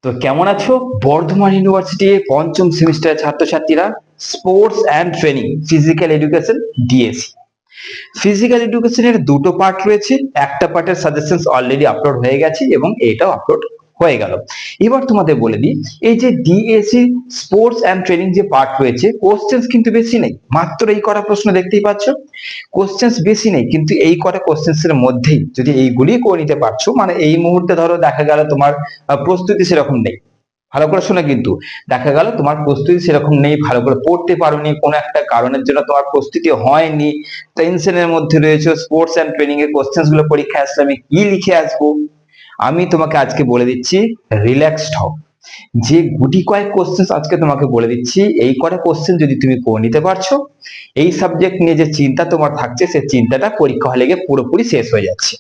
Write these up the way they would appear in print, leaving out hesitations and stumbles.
তো কেমন আছো? বর্ধমান ইউনিভার্সিটি পঞ্চম সেমিস্টারের ছাত্রছাত্রীরা, sports and training physical education ডিএসি। ফিজিক্যাল এডুকেশনের দুটো পার্ট রয়েছে। একটা পার্টের সাজেশনস অলরেডি আপলোড হয়ে গেছে এবং এটাও আপলোড হয়ে গেল। এবার তোমাদের বলে দিই, এই যে ডিএসি স্পোর্টস অ্যান্ড ট্রেনিং যে পার্ট রয়েছে, কোশ্চেন্স কিন্তু বেশি নেই, মাত্র এই কটা প্রশ্ন দেখতেই পাচ্ছ। কোশ্চেন্স বেশি নেই, কিন্তু এই কটা কোশ্চেন্স এর মধ্যেই যদি এইগুলি করে নিতে পারছো, মানে এই মুহূর্তে ধরো দেখা গেল তোমার প্রস্তুতি সেরকম নেই, ভালো করে শোনো, কিন্তু দেখা গেল তোমার প্রস্তুতি সেরকম নেই, ভালো করে পড়তে পারোনি, কোনো একটা কারণের জন্য তোমার প্রস্তুতি হয়নি, টেনশনের মধ্যে রয়েছে, স্পোর্টস অ্যান্ড ট্রেনিং এর কোশ্চেন্স গুলো পরীক্ষায় আসলে আমি কি লিখে আসবো, আমি তোমাকে আজকে বলে দিচ্ছি রিল্যাক্সড হও। যে গুটি কয়েক কোশ্চেন আজকে তোমাকে বলে দিচ্ছি, এই কটা কোশ্চেন যদি তুমি করে নিতে পারছো, এই সাবজেক্ট নিয়ে যে চিন্তা তোমার থাকছে, সেই চিন্তাটা পরীক্ষা হলে গিয়ে পুরোপুরি শেষ হয়ে যাচ্ছে।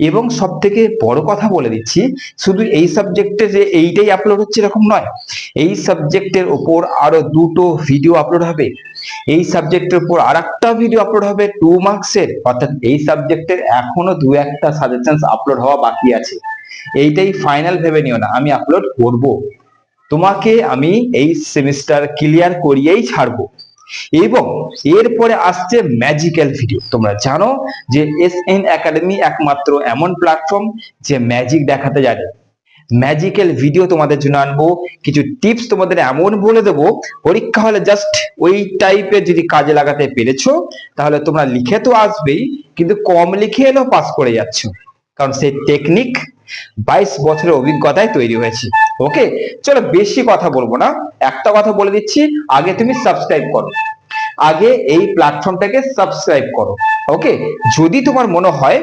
এবং সব থেকে বড় কথা বলে দিচ্ছি, শুধু এই সাবজেক্টে যে এইটাই আপলোড হচ্ছে এরকম নয়, এই সাবজেক্টের উপর আরো দুটো ভিডিও আপলোড হবে, এই সাবজেক্টের উপর আরেকটা ভিডিও আপলোড হবে 2 মার্কসের, অর্থাৎ এই সাবজেক্টের এখনো দু একটা সাজেশনস আপলোড হওয়া বাকি আছে। এইটাই ফাইনাল ভেবে নিও না, আমি আপলোড করব, তোমাকে আমি এই সেমিস্টার ক্লিয়ার করিয়েই ছাড়বো। এবং এরপরে আসছে ম্যাজিক্যাল ভিডিও। তোমরা জানো যে এসএন একাডেমি একমাত্র এমন প্ল্যাটফর্ম যে ম্যাজিক দেখাতে জানে। ম্যাজিক্যাল ভিডিও তোমাদের জন্য আনবো, কিছু টিপস তোমাদের এমন বলে দেবো, পরীক্ষা হলে জাস্ট ওই টাইপের যদি কাজে লাগাতে পেরেছো, তাহলে তোমরা লিখে তো আসবেই, কিন্তু কম লিখে এলেও পাস করে যাচ্ছ, কারণ সেই টেকনিক 22 বছরের অভিজ্ঞতায় তৈরি হয়েছে। ওকে, চলো বেশি কথা বলবো না, একটা কথা বলে দিচ্ছি, আগে তুমি সাবস্ক্রাইব করো, আগে এই প্ল্যাটফর্মটাকে সাবস্ক্রাইব করো। ওকে, যদি তোমার মনে হয়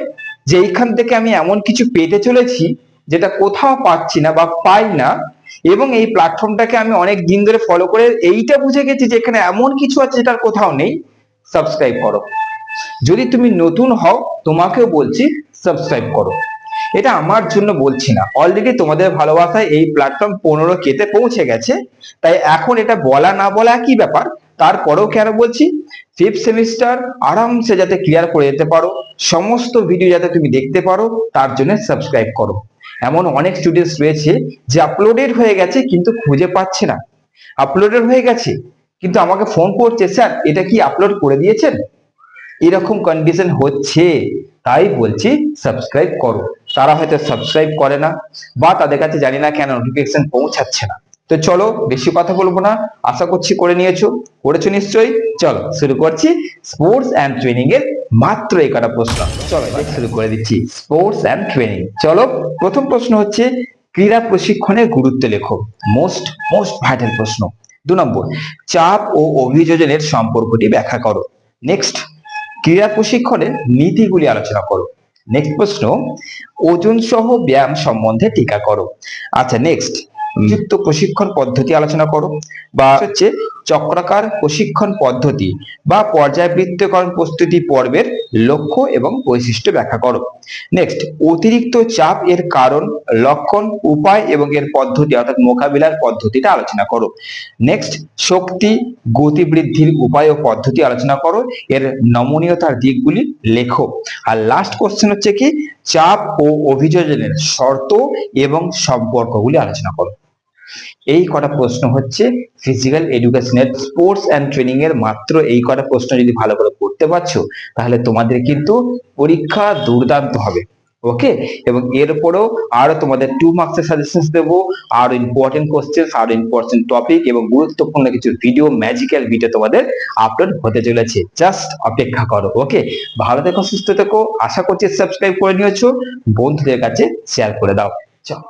যে এইখান থেকে আমি এমন কিছু পেতে চলেছি যেটা কোথাও পাচ্ছি না বা পাই না, এবং এই প্ল্যাটফর্মটাকে আমি অনেক দিন ধরে ফলো করে এইটা বুঝে গেছি যে এখানে এমন কিছু আছে যেটা কোথাও নেই, সাবস্ক্রাইব করো। যদি তুমি নতুন হও, তোমাকেও বলছি সাবস্ক্রাইব করো। এটা আমার জন্য বলছি না, অলরেডি তোমাদের ভালোবাসায় এই প্ল্যাটফর্ম 15K তে পৌঁছে গেছে, তাই এখন এটা বলা না বলা কি ব্যাপার, তারপরেও কেন বলছি, 5th সেমিস্টার আরামসে যাতে ক্লিয়ার করে যেতে পারো, সমস্ত ভিডিও যাতে তুমি দেখতে পারো, তার জন্য সাবস্ক্রাইব করো। এমন অনেক স্টুডেন্টস রয়েছে যে আপলোডেড হয়ে গেছে কিন্তু খুঁজে পাচ্ছে না, আপলোডেড হয়ে গেছে কিন্তু আমাকে ফোন করছে, স্যার এটা কি আপলোড করে দিয়েছেন, এরকম কন্ডিশন হচ্ছে, তাই বলছি সাবস্ক্রাইব করো। তারা হয়তো সাবস্ক্রাইব করে না, বা তাদের কাছে জানি না কেন নোটিফিকেশন পৌঁছাচ্ছে না। তো চলো বেশি কথা বলবো না, আশা করছি করে করেছো নিশ্চয়ই। চলো শুরু করছি স্পোর্টস অ্যান্ড ট্রেনিং এর মাত্র এই কটা প্রশ্ন। চলো শুরু করে দিচ্ছি স্পোর্টস অ্যান্ড ট্রেনিং। চলো, প্রথম প্রশ্ন হচ্ছে ক্রীড়া প্রশিক্ষণের গুরুত্ব লেখো। মোস্ট ভাইটাল প্রশ্ন। 2 নম্বর, চাপ ও অভিযোজনের সম্পর্কটি ব্যাখ্যা করো। নেক্সট, ক্রীড়া প্রশিক্ষণের নীতিগুলি আলোচনা করো। নেক্সট প্রশ্ন, ওজন সহ ব্যায়াম সম্বন্ধে টিকা করো। আচ্ছা, নেক্সট, যুক্ত প্রশিক্ষণ পদ্ধতি আলোচনা করো, বা হচ্ছে চক্রাকার প্রশিক্ষণ পদ্ধতি বা পর্যায়বৃত্তকরণ প্রস্তুতি পর্বের লক্ষ্য এবং বৈশিষ্ট্য ব্যাখ্যা করো। নেক্সট, অতিরিক্ত চাপ এর কারণ, লক্ষণ, উপায় এবং এর পদ্ধতি অর্থাৎ মোকাবিলার পদ্ধতিটা আলোচনা করো। নেক্সট, শক্তি গতি বৃদ্ধির উপায় ও পদ্ধতি আলোচনা করো, এর নমনীয়তার দিকগুলি লেখো। আর লাস্ট কোশ্চেন হচ্ছে কি, চাপ ও অভিযোজনের শর্ত এবং সম্পর্কগুলি আলোচনা করো। এই কটা প্রশ্ন হচ্ছে ফিজিক্যাল এডুকেশনের স্পোর্টস অ্যান্ড ট্রেনিং এর মাত্র এই কটা প্রশ্ন যদি ভালো করে করতে পারছো, তাহলে তোমাদের কিন্তু পরীক্ষা দুর্দান্ত হবে। ওকে, এবং এরপরেও আরো তোমাদের 2 মার্কসের সাজেশনস দেবো, আরো ইম্পর্টেন্ট কোশ্চেন, আরো ইম্পর্টেন্ট টপিক এবং গুরুত্বপূর্ণ কিছু ভিডিও, ম্যাজিক্যাল ভিডিও তোমাদের আপলোড হতে চলেছে, জাস্ট অপেক্ষা করো। ওকে, ভালো থেকো, সুস্থ থেকো, আশা করছি সাবস্ক্রাইব করে নিয়েছো, বন্ধুদের কাছে শেয়ার করে দাও। চলো।